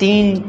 3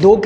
2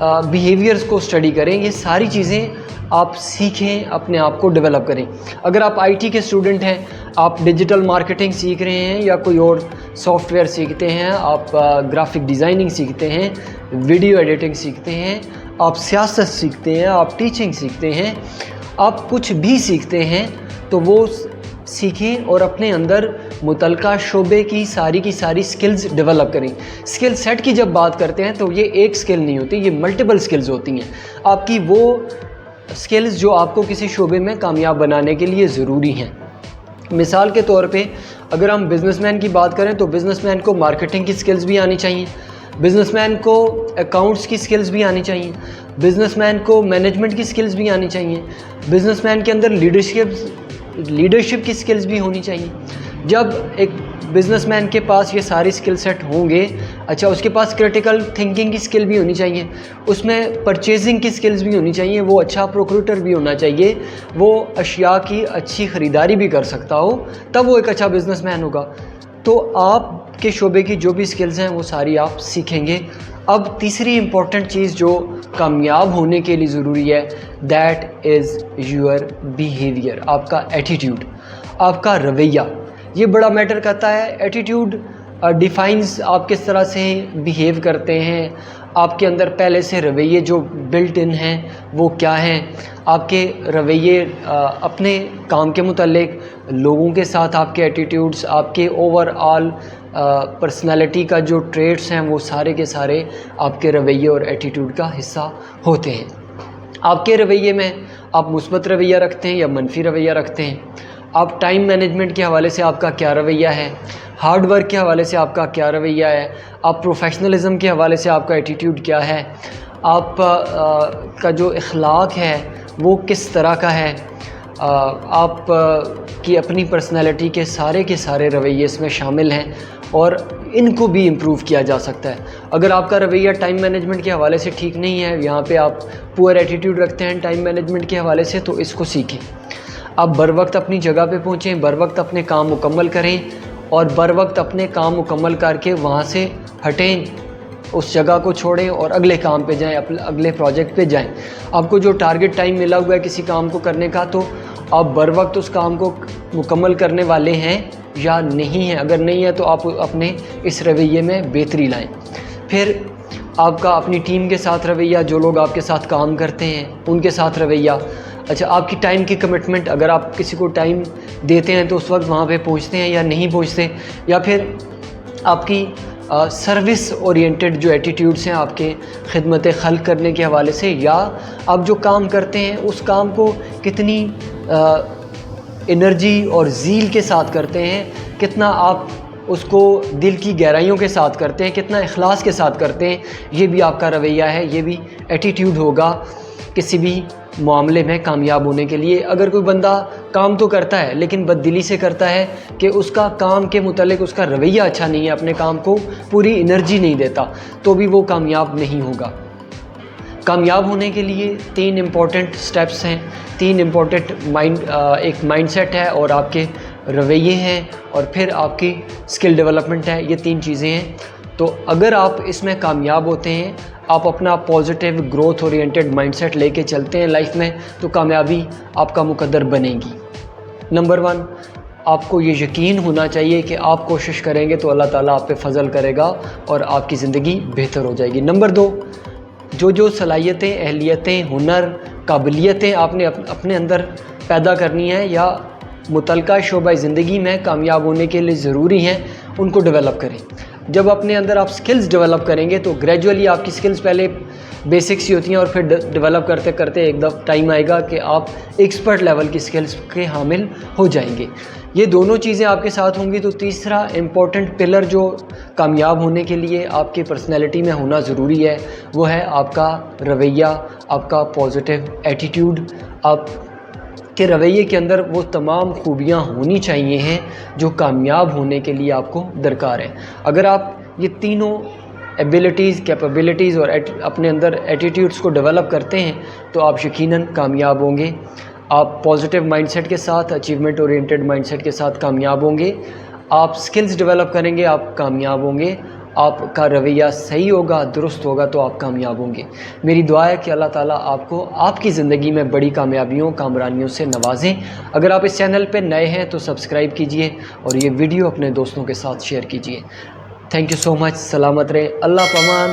behaviours کو study کریں. یہ ساری چیزیں آپ سیکھیں, اپنے آپ کو ڈیولپ کریں. اگر آپ آئی ٹی کے اسٹوڈنٹ ہیں, آپ ڈیجیٹل مارکیٹنگ سیکھ رہے ہیں یا کوئی اور سافٹ ویئر سیکھتے ہیں, آپ گرافک ڈیزائننگ سیکھتے ہیں, ویڈیو ایڈیٹنگ سیکھتے ہیں, آپ سیاست سیکھتے ہیں, آپ ٹیچنگ سیکھتے ہیں, آپ کچھ بھی سیکھتے ہیں, تو وہ سیکھیں اور اپنے اندر متعلقہ شعبے کی ساری سکلز ڈیولپ کریں. سکل سیٹ کی جب بات کرتے ہیں تو یہ ایک سکل نہیں ہوتی, یہ ملٹیپل سکلز ہوتی ہیں. آپ کی وہ سکلز جو آپ کو کسی شعبے میں کامیاب بنانے کے لیے ضروری ہیں. مثال کے طور پہ اگر ہم بزنس مین کی بات کریں تو بزنس مین کو مارکیٹنگ کی سکلز بھی آنی چاہیے, بزنس مین کو اکاؤنٹس کی سکلز بھی آنی چاہیے, بزنس مین کو مینجمنٹ کی سکلز بھی آنی چاہیے, بزنس مین کے اندر لیڈرشپ کی سکلز بھی ہونی چاہیے. جب ایک بزنس مین کے پاس یہ ساری سکل سیٹ ہوں گے, اچھا اس کے پاس کرٹیکل تھنکنگ کی سکل بھی ہونی چاہیے, اس میں پرچیزنگ کی سکلز بھی ہونی چاہیے, وہ اچھا پروکریٹر بھی ہونا چاہیے, وہ اشیاء کی اچھی خریداری بھی کر سکتا ہو, تب وہ ایک اچھا بزنس مین ہوگا. تو آپ کے شعبے کی جو بھی سکلز ہیں وہ ساری آپ سیکھیں گے. اب تیسری امپورٹنٹ چیز جو کامیاب ہونے کے لیے ضروری ہے, دیٹ از یور بیہیویئر, آپ کا ایٹیٹیوڈ, آپ کا رویہ. یہ بڑا میٹر کرتا ہے. ایٹیٹیوڈ ڈیفائنز آپ کس طرح سے بیہیو کرتے ہیں, آپ کے اندر پہلے سے رویے جو بلٹ ان ہیں وہ کیا ہیں, آپ کے رویے اپنے کام کے متعلق, لوگوں کے ساتھ آپ کے ایٹیٹیوڈز, آپ کے اوور آل پرسنالٹی کا جو ٹریٹس ہیں وہ سارے کے سارے آپ کے رویے اور ایٹیٹیوڈ کا حصہ ہوتے ہیں. آپ کے رویے میں آپ مثبت رویہ رکھتے ہیں یا منفی رویہ رکھتے ہیں, آپ ٹائم مینجمنٹ کے حوالے سے آپ کا کیا رویہ ہے, ہارڈ ورک کے حوالے سے آپ کا کیا رویہ ہے, آپ پروفیشنلزم کے حوالے سے آپ کا ایٹیٹیوڈ کیا ہے, آپ کا جو اخلاق ہے وہ کس طرح کا ہے, آپ کی اپنی پرسنالٹی کے سارے رویے اس میں شامل ہیں اور ان کو بھی امپروو کیا جا سکتا ہے. اگر آپ کا رویہ ٹائم مینجمنٹ کے حوالے سے ٹھیک نہیں ہے, یہاں پہ آپ پور ایٹیٹیوڈ رکھتے ہیں ٹائم مینجمنٹ کے حوالے سے, تو اس کو سیکھیں. آپ بر وقت اپنی جگہ پہ پہنچیں, بر وقت اپنے کام مکمل کریں اور بر وقت اپنے کام مکمل کر کے وہاں سے ہٹیں, اس جگہ کو چھوڑیں اور اگلے کام پہ جائیں, اگلے پروجیکٹ پہ جائیں. آپ کو جو ٹارگٹ ٹائم ملا ہوا ہے کسی کام کو کرنے کا, تو آپ بر وقت اس کام کو مکمل کرنے والے ہیں یا نہیں ہیں. اگر نہیں ہے تو آپ اپنے اس رویے میں بہتری لائیں. پھر آپ کا اپنی ٹیم کے ساتھ رویہ, جو لوگ آپ کے ساتھ کام کرتے ہیں ان کے ساتھ رویہ. اچھا, آپ کی ٹائم کی کمٹمنٹ, اگر آپ کسی کو ٹائم دیتے ہیں تو اس وقت وہاں پہ پہنچتے ہیں یا نہیں پہنچتے, یا پھر آپ کی سروس اورینٹڈ جو ایٹیٹیوڈس ہیں آپ کے خدمت خلق کرنے کے حوالے سے, یا آپ جو کام کرتے ہیں اس کام کو کتنی انرجی اور زیل کے ساتھ کرتے ہیں, کتنا آپ اس کو دل کی گہرائیوں کے ساتھ کرتے ہیں, کتنا اخلاص کے ساتھ کرتے ہیں, یہ بھی آپ کا رویہ ہے, یہ بھی ایٹیٹیوڈ ہوگا کسی بھی معاملے میں کامیاب ہونے کے لیے. اگر کوئی بندہ کام تو کرتا ہے لیکن بددلی سے کرتا ہے کہ اس کا کام کے متعلق اس کا رویہ اچھا نہیں ہے, اپنے کام کو پوری انرجی نہیں دیتا, تو بھی وہ کامیاب نہیں ہوگا. کامیاب ہونے کے لیے 3 امپورٹنٹ سٹیپس ہیں, 3 امپورٹنٹ ایک مائنڈ سیٹ ہے اور آپ کے رویے ہیں اور پھر آپ کی سکل ڈیولپمنٹ ہے. یہ 3 چیزیں ہیں. تو اگر آپ اس میں کامیاب ہوتے ہیں, آپ اپنا positive growth oriented mindset لے کے چلتے ہیں لائف میں, تو کامیابی آپ کا مقدر بنے گی. نمبر 1, آپ کو یہ یقین ہونا چاہیے کہ آپ کوشش کریں گے تو اللہ تعالیٰ آپ پہ فضل کرے گا اور آپ کی زندگی بہتر ہو جائے گی. نمبر 2, جو صلاحیتیں, اہلیتیں, ہنر, قابلیتیں آپ نے اپنے اندر پیدا کرنی ہیں یا متعلقہ شعبہ زندگی میں کامیاب ہونے کے لیے ضروری ہیں, ان کو ڈیولپ کریں. جب اپنے اندر آپ سکلز ڈیولپ کریں گے تو گریجولی آپ کی سکلز پہلے بیسکس ہی ہوتی ہیں اور پھر ڈیولپ کرتے کرتے ایک دفعہ ٹائم آئے گا کہ آپ ایکسپرٹ لیول کی سکلز کے حامل ہو جائیں گے. یہ دونوں چیزیں آپ کے ساتھ ہوں گی. تو تیسرا امپورٹنٹ پلر جو کامیاب ہونے کے لیے آپ کی پرسنالٹی میں ہونا ضروری ہے وہ ہے آپ کا رویہ, آپ کا پازیٹیو ایٹیٹیوڈ. آپ کے رویے کے اندر وہ تمام خوبیاں ہونی چاہیے ہیں جو کامیاب ہونے کے لیے آپ کو درکار ہیں. اگر آپ یہ تینوں ایبیلٹیز, کیپیبلٹیز اور اپنے اندر ایٹیٹیوڈز کو ڈیولپ کرتے ہیں تو آپ یقیناً کامیاب ہوں گے. آپ پازیٹیو مائنڈ سیٹ کے ساتھ, اچیومنٹ اورینٹڈ مائنڈ سیٹ کے ساتھ کامیاب ہوں گے. آپ سکلز ڈیولپ کریں گے, آپ کامیاب ہوں گے. آپ کا رویہ صحیح ہوگا، درست ہوگا تو آپ کامیاب ہوں گے۔ میری دعا ہے کہ اللہ تعالیٰ آپ کو آپ کی زندگی میں بڑی کامیابیوں کامرانیوں سے نوازیں۔ اگر آپ اس چینل پہ نئے ہیں تو سبسکرائب کیجئے اور یہ ویڈیو اپنے دوستوں کے ساتھ شیئر کیجئے۔ تھینک یو سو مچ، سلامت رہے، اللہ پامان۔